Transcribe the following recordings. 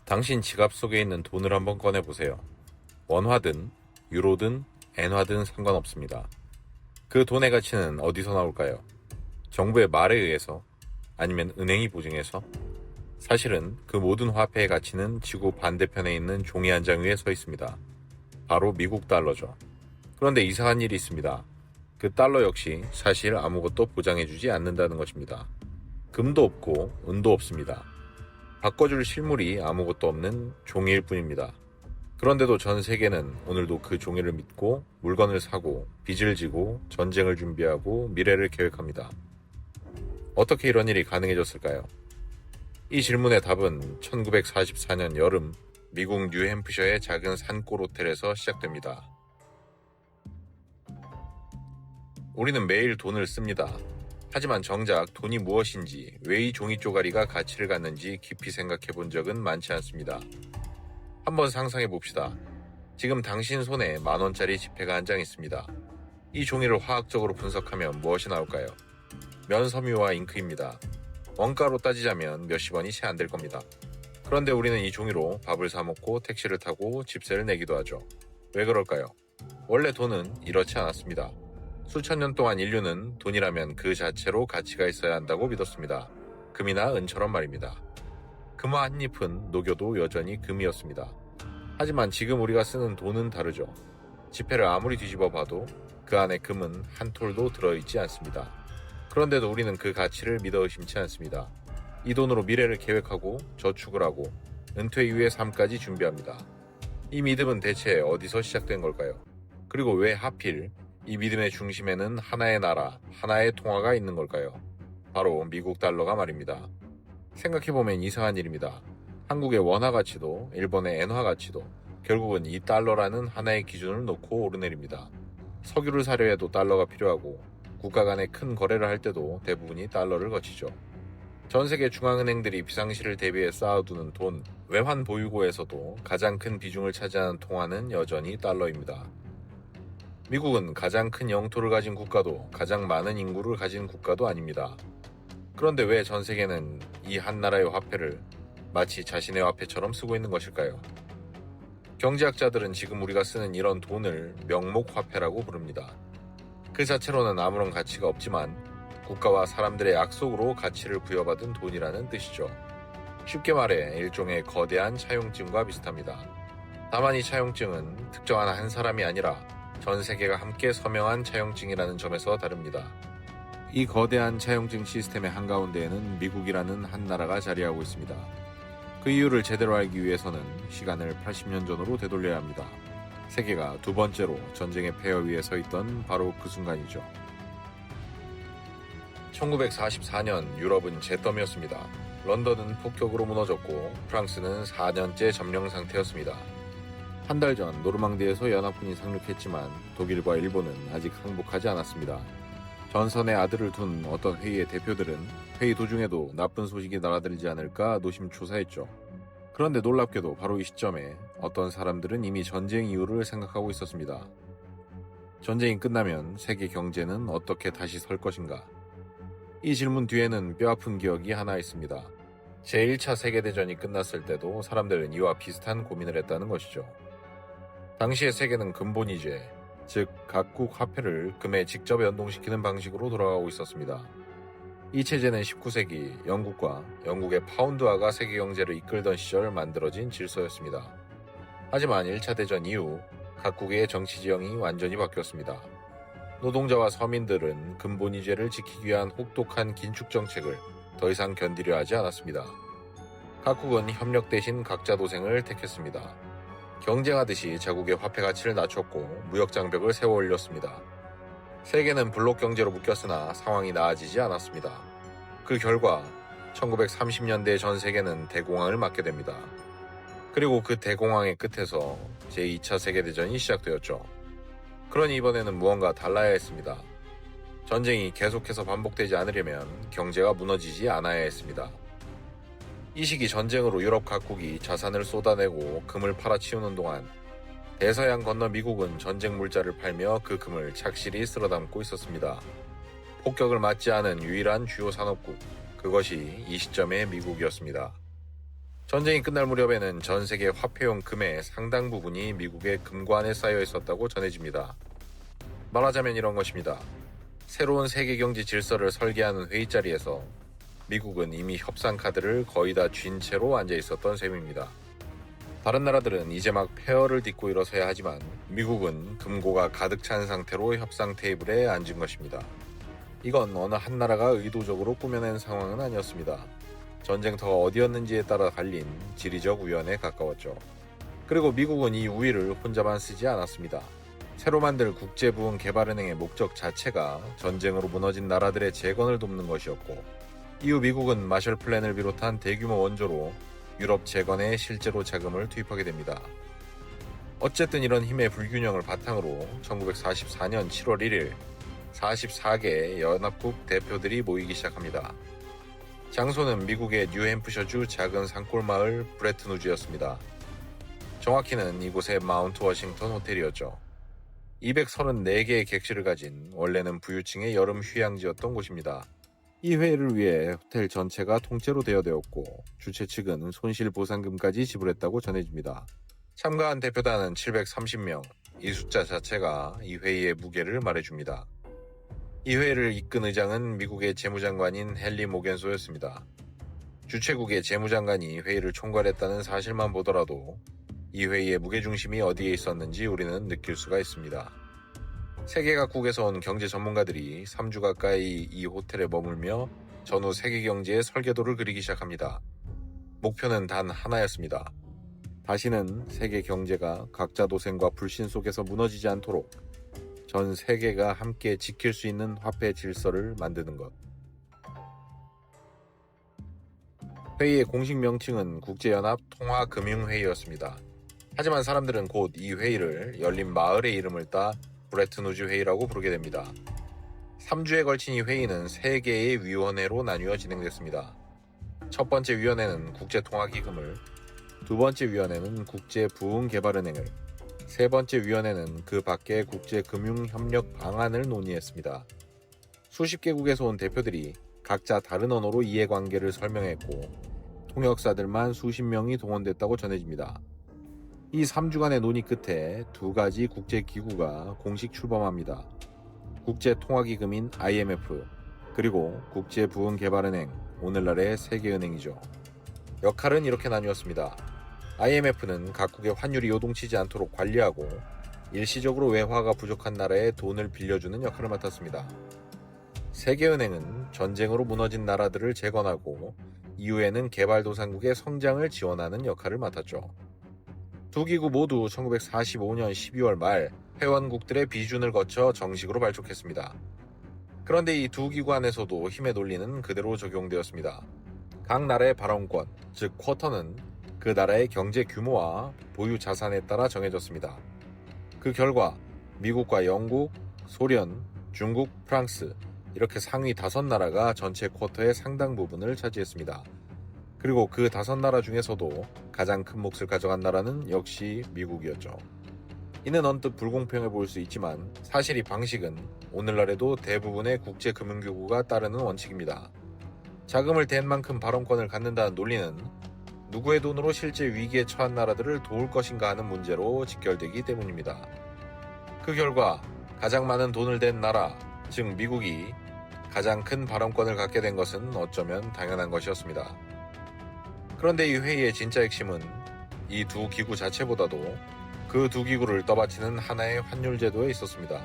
당신 지갑 속에 있는 돈을 한번 꺼내보세요. 원화든, 유로든, 엔화든 상관없습니다. 그 돈의 가치는 어디서 나올까요? 정부의 말에 의해서? 아니면 은행이 보증해서? 사실은 그 모든 화폐의 가치는 지구 반대편에 있는 종이 한 장 위에 서 있습니다. 바로 미국 달러죠. 그런데 이상한 일이 있습니다. 그 달러 역시 사실 아무것도 보장해주지 않는다는 것입니다. 금도 없고 은도 없습니다. 바꿔줄 실물이 아무것도 없는 종이일 뿐입니다. 그런데도 전 세계는 오늘도 그 종이를 믿고 물건을 사고 빚을 지고 전쟁을 준비하고 미래를 계획합니다. 어떻게 이런 일이 가능해졌을까요? 이 질문의 답은 1944년 여름 미국 뉴햄프셔의 작은 산골 호텔에서 시작됩니다. 우리는 매일 돈을 씁니다. 하지만 정작 돈이 무엇인지, 왜 이 종이 쪼가리가 가치를 갖는지 깊이 생각해 본 적은 많지 않습니다. 한번 상상해 봅시다. 지금 당신 손에 10,000원짜리 지폐가 한 장 있습니다. 이 종이를 화학적으로 분석하면 무엇이 나올까요? 면섬유와 잉크입니다. 원가로 따지자면 몇십 원이 채 안 될 겁니다. 그런데 우리는 이 종이로 밥을 사 먹고 택시를 타고 집세를 내기도 하죠. 왜 그럴까요? 원래 돈은 이렇지 않았습니다. 수천 년 동안 인류는 돈이라면 그 자체로 가치가 있어야 한다고 믿었습니다. 금이나 은처럼 말입니다. 금화 한 잎은 녹여도 여전히 금이었습니다. 하지만 지금 우리가 쓰는 돈은 다르죠. 지폐를 아무리 뒤집어 봐도 그 안에 금은 한 톨도 들어있지 않습니다. 그런데도 우리는 그 가치를 믿어 의심치 않습니다. 이 돈으로 미래를 계획하고 저축을 하고 은퇴 이후의 삶까지 준비합니다. 이 믿음은 대체 어디서 시작된 걸까요? 그리고 왜 하필 이 믿음의 중심에는 하나의 나라, 하나의 통화가 있는 걸까요? 바로 미국 달러가 말입니다. 생각해보면 이상한 일입니다. 한국의 원화 가치도 일본의 엔화 가치도 결국은 이 달러라는 하나의 기준을 놓고 오르내립니다. 석유를 사려 해도 달러가 필요하고 국가 간의 큰 거래를 할 때도 대부분이 달러를 거치죠. 전 세계 중앙은행들이 비상시를 대비해 쌓아두는 돈, 외환 보유고에서도 가장 큰 비중을 차지하는 통화는 여전히 달러입니다. 미국은 가장 큰 영토를 가진 국가도 가장 많은 인구를 가진 국가도 아닙니다. 그런데 왜 전 세계는 이 한 나라의 화폐를 마치 자신의 화폐처럼 쓰고 있는 것일까요? 경제학자들은 지금 우리가 쓰는 이런 돈을 명목화폐라고 부릅니다. 그 자체로는 아무런 가치가 없지만 국가와 사람들의 약속으로 가치를 부여받은 돈이라는 뜻이죠. 쉽게 말해 일종의 거대한 차용증과 비슷합니다. 다만 이 차용증은 특정한 한 사람이 아니라 전 세계가 함께 서명한 차용증이라는 점에서 다릅니다. 이 거대한 차용증 시스템의 한가운데에는 미국이라는 한 나라가 자리하고 있습니다. 그 이유를 제대로 알기 위해서는 시간을 80년 전으로 되돌려야 합니다. 세계가 두 번째로 전쟁의 폐허 위에 서 있던 바로 그 순간이죠. 1944년 유럽은 잿더미였습니다. 런던은 폭격으로 무너졌고 프랑스는 4년째 점령 상태였습니다. 한 달 전 노르망디에서 연합군이 상륙했지만 독일과 일본은 아직 항복하지 않았습니다. 전선의 아들을 둔 어떤 회의의 대표들은 회의 도중에도 나쁜 소식이 날아들지 않을까 노심초사했죠. 그런데 놀랍게도 바로 이 시점에 어떤 사람들은 이미 전쟁 이유를 생각하고 있었습니다. 전쟁이 끝나면 세계 경제는 어떻게 다시 설 것인가? 이 질문 뒤에는 뼈아픈 기억이 하나 있습니다. 제1차 세계대전이 끝났을 때도 사람들은 이와 비슷한 고민을 했다는 것이죠. 당시의 세계는 근본이제, 즉 각국 화폐를 금에 직접 연동시키는 방식으로 돌아가고 있었습니다. 이 체제는 19세기 영국과 영국의 파운드화가 세계 경제를 이끌던 시절 만들어진 질서였습니다. 하지만 1차 대전 이후 각국의 정치 지형이 완전히 바뀌었습니다. 노동자와 서민들은 근본이제를 지키기 위한 혹독한 긴축 정책을 더 이상 견디려 하지 않았습니다. 각국은 협력 대신 각자 도생을 택했습니다. 경쟁하듯이 자국의 화폐 가치를 낮췄고 무역 장벽을 세워 올렸습니다. 세계는 블록 경제로 묶였으나 상황이 나아지지 않았습니다. 그 결과 1930년대 전 세계는 대공황을 맞게 됩니다. 그리고 그 대공황의 끝에서 제2차 세계대전이 시작되었죠. 그러니 이번에는 무언가 달라야 했습니다. 전쟁이 계속해서 반복되지 않으려면 경제가 무너지지 않아야 했습니다. 이 시기 전쟁으로 유럽 각국이 자산을 쏟아내고 금을 팔아치우는 동안 대서양 건너 미국은 전쟁 물자를 팔며 그 금을 착실히 쓸어담고 있었습니다. 폭격을 맞지 않은 유일한 주요 산업국, 그것이 이 시점의 미국이었습니다. 전쟁이 끝날 무렵에는 전 세계 화폐용 금의 상당 부분이 미국의 금관에 쌓여 있었다고 전해집니다. 말하자면 이런 것입니다. 새로운 세계 경제 질서를 설계하는 회의 자리에서 미국은 이미 협상 카드를 거의 다 쥔 채로 앉아 있었던 셈입니다. 다른 나라들은 이제 막 폐허를 딛고 일어서야 하지만 미국은 금고가 가득 찬 상태로 협상 테이블에 앉은 것입니다. 이건 어느 한 나라가 의도적으로 꾸며낸 상황은 아니었습니다. 전쟁터가 어디였는지에 따라 갈린 지리적 우연에 가까웠죠. 그리고 미국은 이 우위를 혼자만 쓰지 않았습니다. 새로 만들 국제부흥개발은행의 목적 자체가 전쟁으로 무너진 나라들의 재건을 돕는 것이었고, 이후 미국은 마셜 플랜을 비롯한 대규모 원조로 유럽 재건에 실제로 자금을 투입하게 됩니다. 어쨌든 이런 힘의 불균형을 바탕으로 1944년 7월 1일 44개 연합국 대표들이 모이기 시작합니다. 장소는 미국의 뉴햄프셔주 작은 산골 마을 브레튼우즈였습니다. 정확히는 이곳의 마운트 워싱턴 호텔이었죠. 234개의 객실을 가진 원래는 부유층의 여름 휴양지였던 곳입니다. 이 회의를 위해 호텔 전체가 통째로 대여되었고 주최 측은 손실보상금까지 지불했다고 전해집니다. 참가한 대표단은 730명, 이 숫자 자체가 이 회의의 무게를 말해줍니다. 이 회의를 이끈 의장은 미국의 재무장관인 헨리 모겐소였습니다. 주최국의 재무장관이 회의를 총괄했다는 사실만 보더라도 이 회의의 무게중심이 어디에 있었는지 우리는 느낄 수가 있습니다. 세계 각국에서 온 경제 전문가들이 3주 가까이 이 호텔에 머물며 전후 세계 경제의 설계도를 그리기 시작합니다. 목표는 단 하나였습니다. 다시는 세계 경제가 각자 도생과 불신 속에서 무너지지 않도록 전 세계가 함께 지킬 수 있는 화폐 질서를 만드는 것. 회의의 공식 명칭은 국제연합 통화금융회의였습니다. 하지만 사람들은 곧 이 회의를 열린 마을의 이름을 따 브레튼우즈 회의라고 부르게 됩니다. 3주에 걸친 이 회의는 3개의 위원회로 나뉘어 진행됐습니다. 첫 번째 위원회는 국제통화기금을, 두 번째 위원회는 국제부흥개발은행을, 세 번째 위원회는 그 밖의 국제금융협력 방안을 논의했습니다. 수십 개국에서 온 대표들이 각자 다른 언어로 이해관계를 설명했고 통역사들만 수십 명이 동원됐다고 전해집니다. 이 3주간의 논의 끝에 두 가지 국제기구가 공식 출범합니다. 국제통화기금인 IMF, 그리고 국제부흥개발은행, 오늘날의 세계은행이죠. 역할은 이렇게 나뉘었습니다. IMF는 각국의 환율이 요동치지 않도록 관리하고 일시적으로 외화가 부족한 나라에 돈을 빌려주는 역할을 맡았습니다. 세계은행은 전쟁으로 무너진 나라들을 재건하고 이후에는 개발도상국의 성장을 지원하는 역할을 맡았죠. 두 기구 모두 1945년 12월 말 회원국들의 비준을 거쳐 정식으로 발족했습니다. 그런데 이 두 기구 안에서도 힘의 논리는 그대로 적용되었습니다. 각 나라의 발언권, 즉 쿼터는 그 나라의 경제 규모와 보유 자산에 따라 정해졌습니다. 그 결과 미국과 영국, 소련, 중국, 프랑스 이렇게 상위 5나라가 전체 쿼터의 상당 부분을 차지했습니다. 그리고 그 5나라 중에서도 가장 큰 몫을 가져간 나라는 역시 미국이었죠. 이는 언뜻 불공평해 보일 수 있지만 사실 이 방식은 오늘날에도 대부분의 국제금융기구가 따르는 원칙입니다. 자금을 댄 만큼 발언권을 갖는다는 논리는 누구의 돈으로 실제 위기에 처한 나라들을 도울 것인가 하는 문제로 직결되기 때문입니다. 그 결과 가장 많은 돈을 댄 나라, 즉 미국이 가장 큰 발언권을 갖게 된 것은 어쩌면 당연한 것이었습니다. 그런데 이 회의의 진짜 핵심은 이 두 기구 자체보다도 그 두 기구를 떠받치는 하나의 환율 제도에 있었습니다.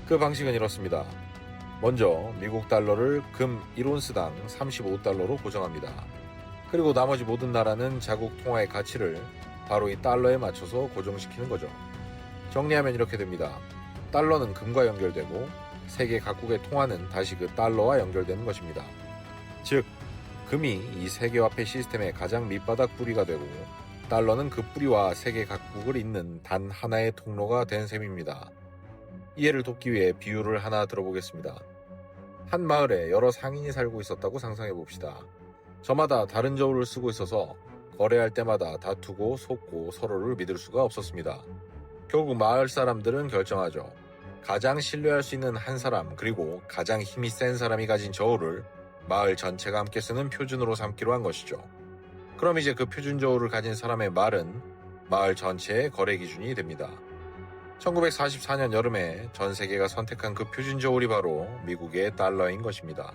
그 방식은 이렇습니다. 먼저 미국 달러를 금 1온스당 35달러로 고정합니다. 그리고 나머지 모든 나라는 자국 통화의 가치를 바로 이 달러에 맞춰서 고정시키는 거죠. 정리하면 이렇게 됩니다. 달러는 금과 연결되고 세계 각국의 통화는 다시 그 달러와 연결되는 것입니다. 즉, 금이 이 세계화폐 시스템의 가장 밑바닥 뿌리가 되고 달러는 그 뿌리와 세계 각국을 잇는 단 하나의 통로가 된 셈입니다. 이해를 돕기 위해 비유를 하나 들어보겠습니다. 한 마을에 여러 상인이 살고 있었다고 상상해 봅시다. 저마다 다른 저울을 쓰고 있어서 거래할 때마다 다투고 속고 서로를 믿을 수가 없었습니다. 결국 마을 사람들은 결정하죠. 가장 신뢰할 수 있는 한 사람, 그리고 가장 힘이 센 사람이 가진 저울을 마을 전체가 함께 쓰는 표준으로 삼기로 한 것이죠. 그럼 이제 그 표준저울을 가진 사람의 말은 마을 전체의 거래 기준이 됩니다. 1944년 여름에 전 세계가 선택한 그 표준저울이 바로 미국의 달러인 것입니다.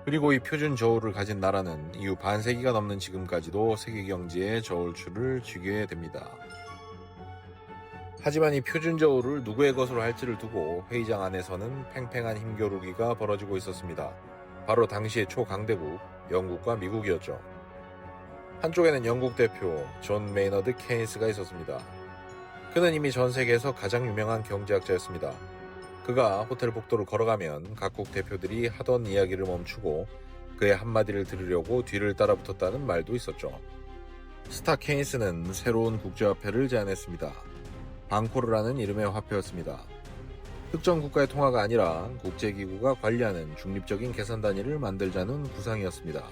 그리고 이 표준저울을 가진 나라는 이후 반세기가 넘는 지금까지도 세계 경제의 저울추를 쥐게 됩니다. 하지만 이 표준저울을 누구의 것으로 할지를 두고 회의장 안에서는 팽팽한 힘겨루기가 벌어지고 있었습니다. 바로 당시의 초강대국 영국과 미국이었죠. 한쪽에는 영국 대표 존 메이너드 케인스가 있었습니다. 그는 이미 전 세계에서 가장 유명한 경제학자였습니다. 그가 호텔 복도를 걸어가면 각국 대표들이 하던 이야기를 멈추고 그의 한마디를 들으려고 뒤를 따라붙었다는 말도 있었죠. 스타 케인스는 새로운 국제화폐를 제안했습니다. 방코르라는 이름의 화폐였습니다. 특정 국가의 통화가 아니라 국제기구가 관리하는 중립적인 계산 단위를 만들자는 구상이었습니다.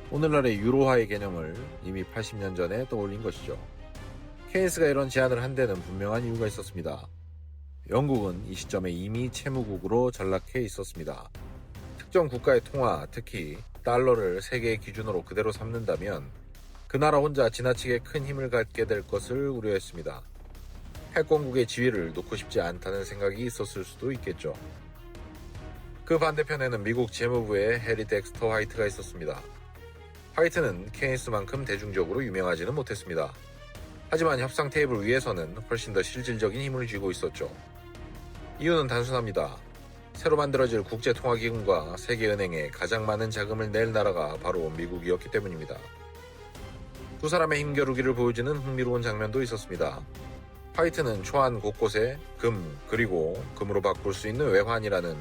오늘날의 유로화의 개념을 이미 80년 전에 떠올린 것이죠. 케인스가 이런 제안을 한 데는 분명한 이유가 있었습니다. 영국은 이 시점에 이미 채무국으로 전락해 있었습니다. 특정 국가의 통화, 특히 달러를 세계의 기준으로 그대로 삼는다면 그 나라 혼자 지나치게 큰 힘을 갖게 될 것을 우려했습니다. 패권국의 지위를 놓고 싶지 않다는 생각이 있었을 수도 있겠죠. 그 반대편에는 미국 재무부의 해리 덱스터 화이트가 있었습니다. 화이트는 케인스만큼 대중적으로 유명하지는 못했습니다. 하지만 협상 테이블 위에서는 훨씬 더 실질적인 힘을 쥐고 있었죠. 이유는 단순합니다. 새로 만들어질 국제통화기금과 세계은행에 가장 많은 자금을 낼 나라가 바로 미국이었기 때문입니다. 두 사람의 힘겨루기를 보여주는 흥미로운 장면도 있었습니다. 화이트는 초안 곳곳에 금, 그리고 금으로 바꿀 수 있는 외환이라는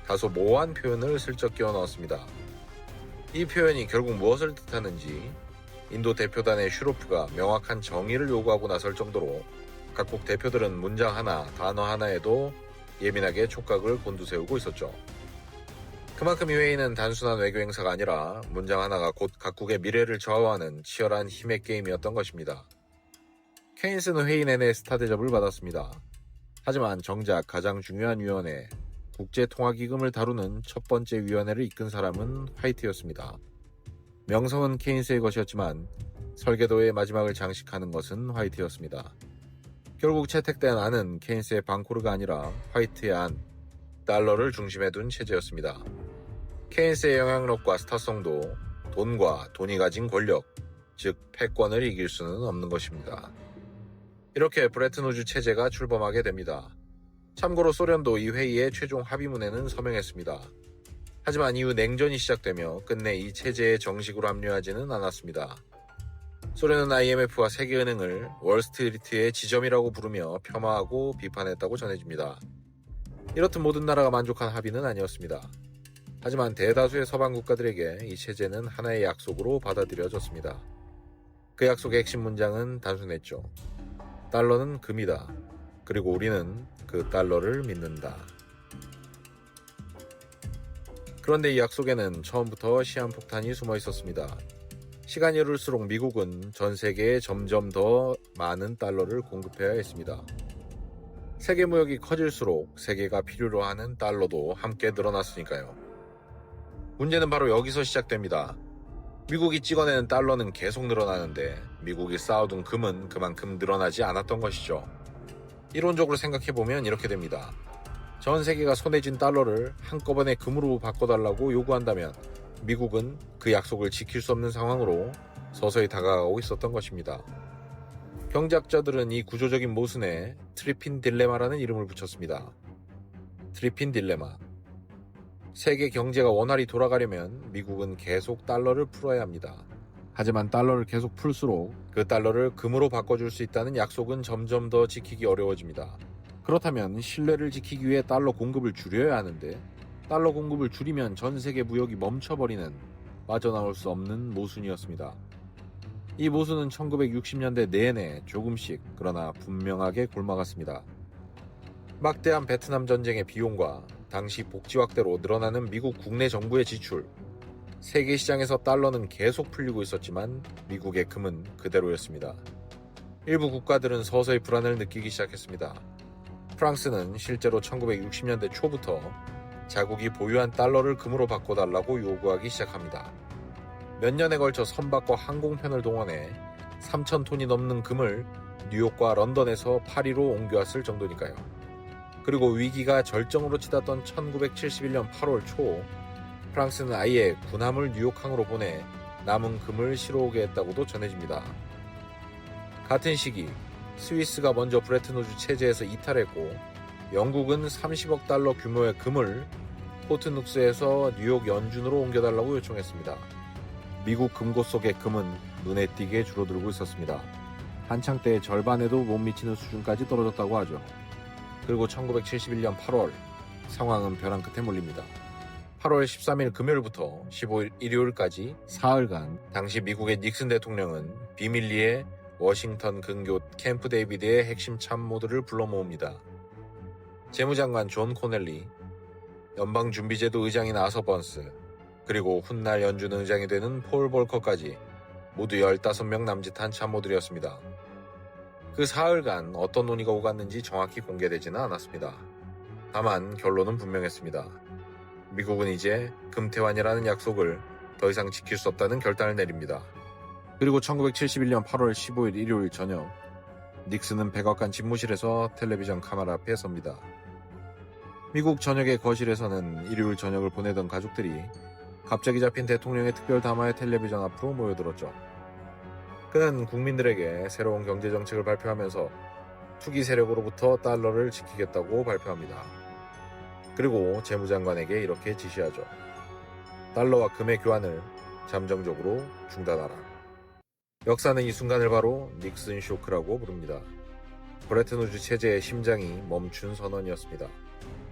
다소 모호한 표현을 슬쩍 끼워 넣었습니다. 이 표현이 결국 무엇을 뜻하는지 인도 대표단의 슈로프가 명확한 정의를 요구하고 나설 정도로 각국 대표들은 문장 하나, 단어 하나에도 예민하게 촉각을 곤두세우고 있었죠. 그만큼 이 회의는 단순한 외교 행사가 아니라 문장 하나가 곧 각국의 미래를 좌우하는 치열한 힘의 게임이었던 것입니다. 케인스는 회의 내내 스타 대접을 받았습니다. 하지만 정작 가장 중요한 위원회, 국제통화기금을 다루는 첫 번째 위원회를 이끈 사람은 화이트였습니다. 명성은 케인스의 것이었지만 설계도의 마지막을 장식하는 것은 화이트였습니다. 결국 채택된 안은 케인스의 방코르가 아니라 화이트의 안, 달러를 중심에 둔 체제였습니다. 케인스의 영향력과 스타성도 돈과 돈이 가진 권력, 즉 패권을 이길 수는 없는 것입니다. 이렇게 브레튼 우즈 체제가 출범하게 됩니다. 참고로 소련도 이 회의의 최종 합의문에는 서명했습니다. 하지만 이후 냉전이 시작되며 끝내 이 체제에 정식으로 합류하지는 않았습니다. 소련은 IMF와 세계은행을 월스트리트의 지점이라고 부르며 폄하하고 비판했다고 전해집니다. 이렇듯 모든 나라가 만족한 합의는 아니었습니다. 하지만 대다수의 서방 국가들에게 이 체제는 하나의 약속으로 받아들여졌습니다. 그 약속의 핵심 문장은 단순했죠. 달러는 금이다. 그리고 우리는 그 달러를 믿는다. 그런데 이 약속에는 처음부터 시한폭탄이 숨어 있었습니다. 시간이 흐를수록 미국은 전 세계에 점점 더 많은 달러를 공급해야 했습니다. 세계 무역이 커질수록 세계가 필요로 하는 달러도 함께 늘어났으니까요. 문제는 바로 여기서 시작됩니다. 미국이 찍어내는 달러는 계속 늘어나는데 미국이 쌓아둔 금은 그만큼 늘어나지 않았던 것이죠. 이론적으로 생각해보면 이렇게 됩니다. 전 세계가 손에 쥔 달러를 한꺼번에 금으로 바꿔달라고 요구한다면 미국은 그 약속을 지킬 수 없는 상황으로 서서히 다가가고 있었던 것입니다. 경제학자들은 이 구조적인 모순에 트리핀 딜레마라는 이름을 붙였습니다. 트리핀 딜레마. 세계 경제가 원활히 돌아가려면 미국은 계속 달러를 풀어야 합니다. 하지만 달러를 계속 풀수록 그 달러를 금으로 바꿔줄 수 있다는 약속은 점점 더 지키기 어려워집니다. 그렇다면 신뢰를 지키기 위해 달러 공급을 줄여야 하는데 달러 공급을 줄이면 전 세계 무역이 멈춰버리는 빠져나올 수 없는 모순이었습니다. 이 모순은 1960년대 내내 조금씩 그러나 분명하게 골마갔습니다. 막대한 베트남 전쟁의 비용과 당시 복지 확대로 늘어나는 미국 국내 정부의 지출, 세계 시장에서 달러는 계속 풀리고 있었지만 미국의 금은 그대로였습니다. 일부 국가들은 서서히 불안을 느끼기 시작했습니다. 프랑스는 실제로 1960년대 초부터 자국이 보유한 달러를 금으로 바꿔달라고 요구하기 시작합니다. 몇 년에 걸쳐 선박과 항공편을 동원해 3,000톤이 넘는 금을 뉴욕과 런던에서 파리로 옮겨왔을 정도니까요. 그리고 위기가 절정으로 치닫던 1971년 8월 초 프랑스는 아예 군함을 뉴욕항으로 보내 남은 금을 실어오게 했다고도 전해집니다. 같은 시기 스위스가 먼저 브레튼우즈 체제에서 이탈했고 영국은 30억 달러 규모의 금을 포트눅스에서 뉴욕 연준으로 옮겨달라고 요청했습니다. 미국 금고 속의 금은 눈에 띄게 줄어들고 있었습니다. 한창 때의 절반에도 못 미치는 수준까지 떨어졌다고 하죠. 그리고 1971년 8월 상황은 벼랑 끝에 몰립니다. 8월 13일 금요일부터 15일 일요일까지 사흘간 당시 미국의 닉슨 대통령은 비밀리에 워싱턴 근교 캠프 데이비드의 핵심 참모들을 불러 모읍니다. 재무장관 존 코넬리, 연방준비제도 의장인 아서 번스, 그리고 훗날 연준 의장이 되는 폴 볼커까지 모두 15명 남짓한 참모들이었습니다. 그 사흘간 어떤 논의가 오갔는지 정확히 공개되지는 않았습니다. 다만 결론은 분명했습니다. 미국은 이제 금태환이라는 약속을 더 이상 지킬 수 없다는 결단을 내립니다. 그리고 1971년 8월 15일 일요일 저녁 닉슨은 백악관 집무실에서 텔레비전 카메라 앞에 섭니다. 미국 전역의 거실에서는 일요일 저녁을 보내던 가족들이 갑자기 잡힌 대통령의 특별 담화의 텔레비전 앞으로 모여들었죠. 그는 국민들에게 새로운 경제정책을 발표하면서 투기 세력으로부터 달러를 지키겠다고 발표합니다. 그리고 재무장관에게 이렇게 지시하죠. 달러와 금의 교환을 잠정적으로 중단하라. 역사는 이 순간을 바로 닉슨 쇼크라고 부릅니다. 브레튼우즈 체제의 심장이 멈춘 선언이었습니다.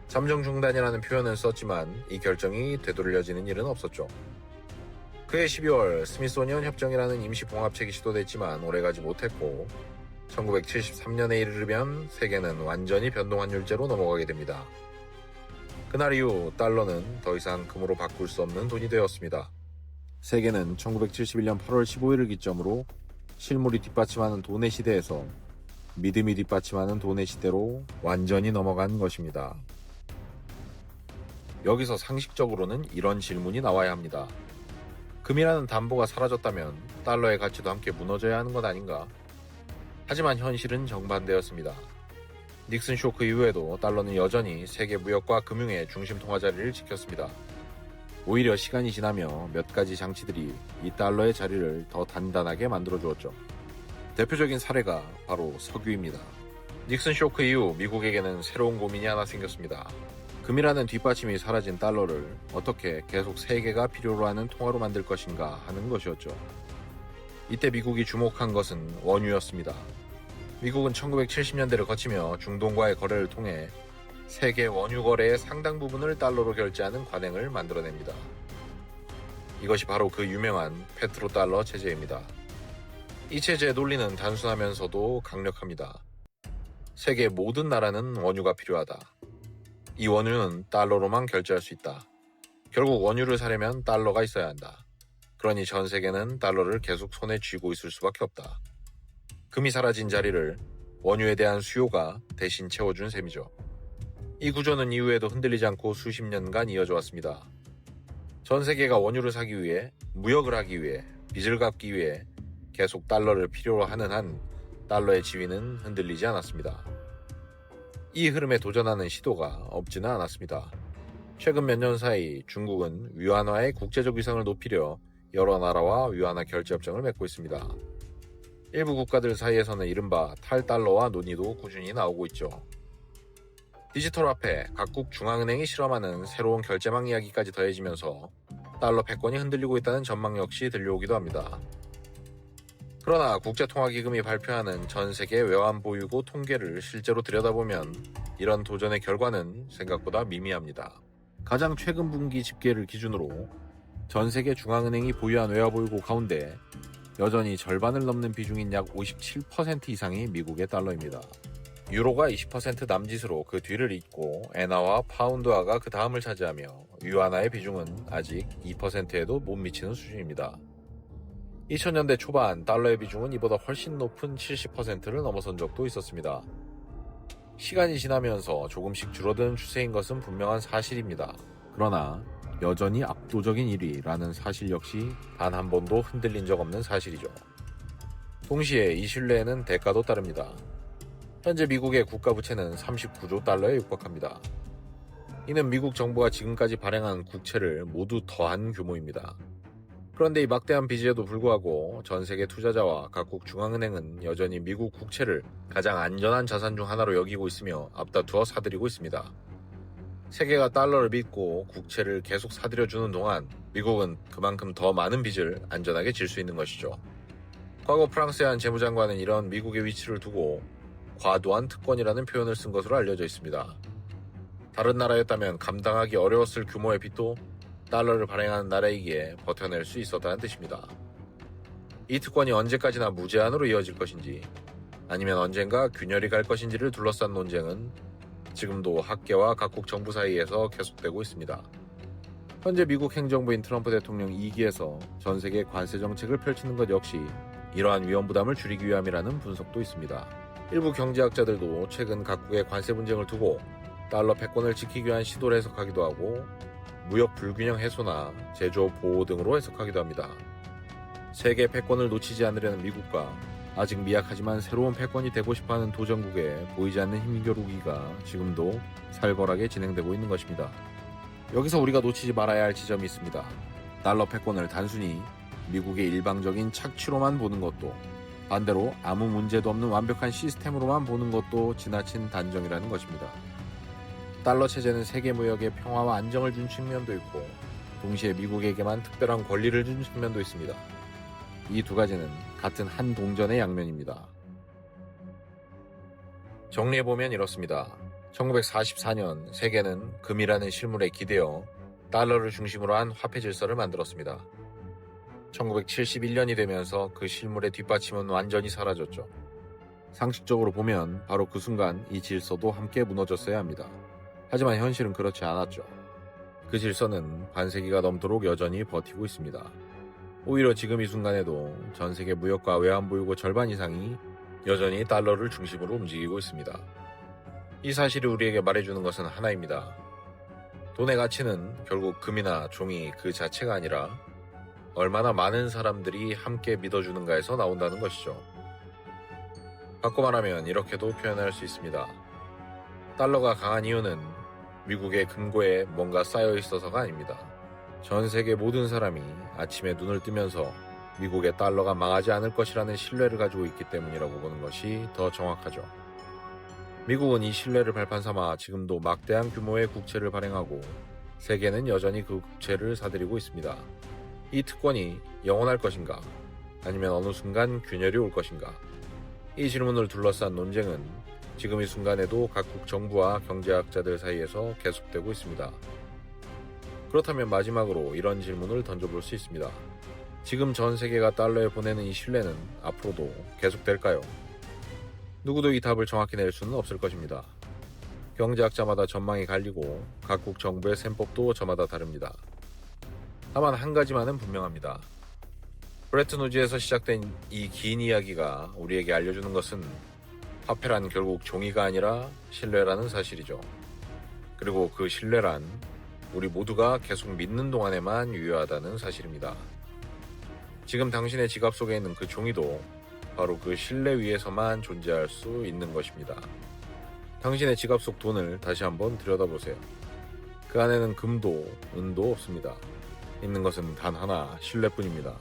잠정 중단이라는 표현은 썼지만 이 결정이 되돌려지는 일은 없었죠. 그해 12월 스미소니언 협정이라는 임시 봉합책이 시도됐지만 오래가지 못했고 1973년에 이르면 세계는 완전히 변동환율제로 넘어가게 됩니다. 그날 이후 달러는 더 이상 금으로 바꿀 수 없는 돈이 되었습니다. 세계는 1971년 8월 15일을 기점으로 실물이 뒷받침하는 돈의 시대에서 믿음이 뒷받침하는 돈의 시대로 완전히 넘어간 것입니다. 여기서 상식적으로는 이런 질문이 나와야 합니다. 금이라는 담보가 사라졌다면 달러의 가치도 함께 무너져야 하는 것 아닌가? 하지만 현실은 정반대였습니다. 닉슨 쇼크 이후에도 달러는 여전히 세계 무역과 금융의 중심 통화 자리를 지켰습니다. 오히려 시간이 지나며 몇 가지 장치들이 이 달러의 자리를 더 단단하게 만들어주었죠. 대표적인 사례가 바로 석유입니다. 닉슨 쇼크 이후 미국에게는 새로운 고민이 하나 생겼습니다. 금이라는 뒷받침이 사라진 달러를 어떻게 계속 세계가 필요로 하는 통화로 만들 것인가 하는 것이었죠. 이때 미국이 주목한 것은 원유였습니다. 미국은 1970년대를 거치며 중동과의 거래를 통해 세계 원유 거래의 상당 부분을 달러로 결제하는 관행을 만들어냅니다. 이것이 바로 그 유명한 페트로달러 체제입니다. 이 체제의 논리는 단순하면서도 강력합니다. 세계 모든 나라는 원유가 필요하다. 이 원유는 달러로만 결제할 수 있다. 결국 원유를 사려면 달러가 있어야 한다. 그러니 전 세계는 달러를 계속 손에 쥐고 있을 수밖에 없다. 금이 사라진 자리를 원유에 대한 수요가 대신 채워준 셈이죠. 이 구조는 이후에도 흔들리지 않고 수십 년간 이어져 왔습니다. 전 세계가 원유를 사기 위해, 무역을 하기 위해, 빚을 갚기 위해 계속 달러를 필요로 하는 한 달러의 지위는 흔들리지 않았습니다. 이 흐름에 도전하는 시도가 없지는 않았습니다. 최근 몇 년 사이 중국은 위안화의 국제적 위상을 높이려 여러 나라와 위안화 결제 협정을 맺고 있습니다. 일부 국가들 사이에서는 이른바 탈달러화 논의도 꾸준히 나오고 있죠. 디지털 화폐, 각국 중앙은행이 실험하는 새로운 결제망 이야기까지 더해지면서 달러 패권이 흔들리고 있다는 전망 역시 들려오기도 합니다. 그러나 국제통화기금이 발표하는 전 세계 외환 보유고 통계를 실제로 들여다보면 이런 도전의 결과는 생각보다 미미합니다. 가장 최근 분기 집계를 기준으로 전 세계 중앙은행이 보유한 외화보유고 가운데 여전히 절반을 넘는 비중인 약 57% 이상이 미국의 달러입니다. 유로가 20% 남짓으로 그 뒤를 잇고 엔화와 파운드화가 그 다음을 차지하며 위안화의 비중은 아직 2%에도 못 미치는 수준입니다. 2000년대 초반 달러의 비중은 이보다 훨씬 높은 70%를 넘어선 적도 있었습니다. 시간이 지나면서 조금씩 줄어드는 추세인 것은 분명한 사실입니다. 그러나 여전히 압도적인 1위라는 사실 역시 단 한 번도 흔들린 적 없는 사실이죠. 동시에 이 신뢰에는 대가도 따릅니다. 현재 미국의 국가부채는 39조 달러에 육박합니다. 이는 미국 정부가 지금까지 발행한 국채를 모두 더한 규모입니다. 그런데 이 막대한 빚에도 불구하고 전 세계 투자자와 각국 중앙은행은 여전히 미국 국채를 가장 안전한 자산 중 하나로 여기고 있으며 앞다투어 사들이고 있습니다. 세계가 달러를 믿고 국채를 계속 사들여주는 동안 미국은 그만큼 더 많은 빚을 안전하게 질 수 있는 것이죠. 과거 프랑스의 한 재무장관은 이런 미국의 위치를 두고 과도한 특권이라는 표현을 쓴 것으로 알려져 있습니다. 다른 나라였다면 감당하기 어려웠을 규모의 빚도 달러를 발행하는 나라이기에 버텨낼 수 있었다는 뜻입니다. 이 특권이 언제까지나 무제한으로 이어질 것인지 아니면 언젠가 균열이 갈 것인지를 둘러싼 논쟁은 지금도 학계와 각국 정부 사이에서 계속되고 있습니다. 현재 미국 행정부인 트럼프 대통령 2기에서 전 세계 관세 정책을 펼치는 것 역시 이러한 위험 부담을 줄이기 위함이라는 분석도 있습니다. 일부 경제학자들도 최근 각국의 관세 분쟁을 두고 달러 패권을 지키기 위한 시도를 해석하기도 하고 무역 불균형 해소나 제조업 보호 등으로 해석하기도 합니다. 세계 패권을 놓치지 않으려는 미국과 아직 미약하지만 새로운 패권이 되고 싶어하는 도전국에 보이지 않는 힘겨루기가 지금도 살벌하게 진행되고 있는 것입니다. 여기서 우리가 놓치지 말아야 할 지점이 있습니다. 달러 패권을 단순히 미국의 일방적인 착취로만 보는 것도, 반대로 아무 문제도 없는 완벽한 시스템으로만 보는 것도 지나친 단정이라는 것입니다. 달러 체제는 세계 무역에 평화와 안정을 준 측면도 있고 동시에 미국에게만 특별한 권리를 준 측면도 있습니다. 이 두 가지는 같은 한 동전의 양면입니다. 정리해보면 이렇습니다. 1944년 세계는 금이라는 실물에 기대어 달러를 중심으로 한 화폐 질서를 만들었습니다. 1971년이 되면서 그 실물의 뒷받침은 완전히 사라졌죠. 상식적으로 보면 바로 그 순간 이 질서도 함께 무너졌어야 합니다. 하지만 현실은 그렇지 않았죠. 그 질서는 반세기가 넘도록 여전히 버티고 있습니다. 오히려 지금 이 순간에도 전 세계 무역과 외환보유고 절반 이상이 여전히 달러를 중심으로 움직이고 있습니다. 이 사실이 우리에게 말해주는 것은 하나입니다. 돈의 가치는 결국 금이나 종이 그 자체가 아니라 얼마나 많은 사람들이 함께 믿어주는가에서 나온다는 것이죠. 바꿔 말하면 이렇게도 표현할 수 있습니다. 달러가 강한 이유는 미국의 금고에 뭔가 쌓여 있어서가 아닙니다. 전 세계 모든 사람이 아침에 눈을 뜨면서 미국의 달러가 망하지 않을 것이라는 신뢰를 가지고 있기 때문이라고 보는 것이 더 정확하죠. 미국은 이 신뢰를 발판 삼아 지금도 막대한 규모의 국채를 발행하고 세계는 여전히 그 국채를 사들이고 있습니다. 이 특권이 영원할 것인가? 아니면 어느 순간 균열이 올 것인가? 이 질문을 둘러싼 논쟁은 지금 이 순간에도 각국 정부와 경제학자들 사이에서 계속되고 있습니다. 그렇다면 마지막으로 이런 질문을 던져볼 수 있습니다. 지금 전 세계가 달러에 보내는 이 신뢰는 앞으로도 계속될까요? 누구도 이 답을 정확히 낼 수는 없을 것입니다. 경제학자마다 전망이 갈리고 각국 정부의 셈법도 저마다 다릅니다. 다만 한 가지만은 분명합니다. 브레튼우즈에서 시작된 이 긴 이야기가 우리에게 알려주는 것은 화폐란 결국 종이가 아니라 신뢰라는 사실이죠. 그리고 그 신뢰란 우리 모두가 계속 믿는 동안에만 유효하다는 사실입니다. 지금 당신의 지갑 속에 있는 그 종이도 바로 그 신뢰 위에서만 존재할 수 있는 것입니다. 당신의 지갑 속 돈을 다시 한번 들여다보세요. 그 안에는 금도 은도 없습니다. 있는 것은 단 하나, 신뢰뿐입니다.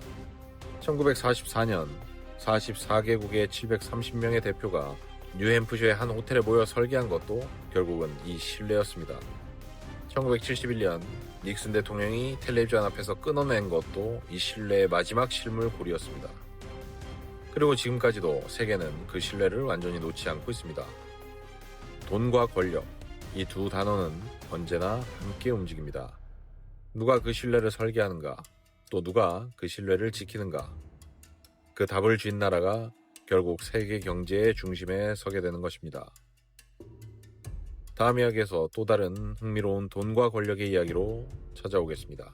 1944년 44개국의 730명의 대표가 뉴햄프셔의 한 호텔에 모여 설계한 것도 결국은 이 신뢰였습니다. 1971년 닉슨 대통령이 텔레비전 앞에서 끊어낸 것도 이 신뢰의 마지막 실물고리였습니다. 그리고 지금까지도 세계는 그 신뢰를 완전히 놓지 않고 있습니다. 돈과 권력, 이 두 단어는 언제나 함께 움직입니다. 누가 그 신뢰를 설계하는가, 또 누가 그 신뢰를 지키는가, 그 답을 쥔 나라가 결국 세계 경제의 중심에 서게 되는 것입니다. 다음 이야기에서 또 다른 흥미로운 돈과 권력의 이야기로 찾아오겠습니다.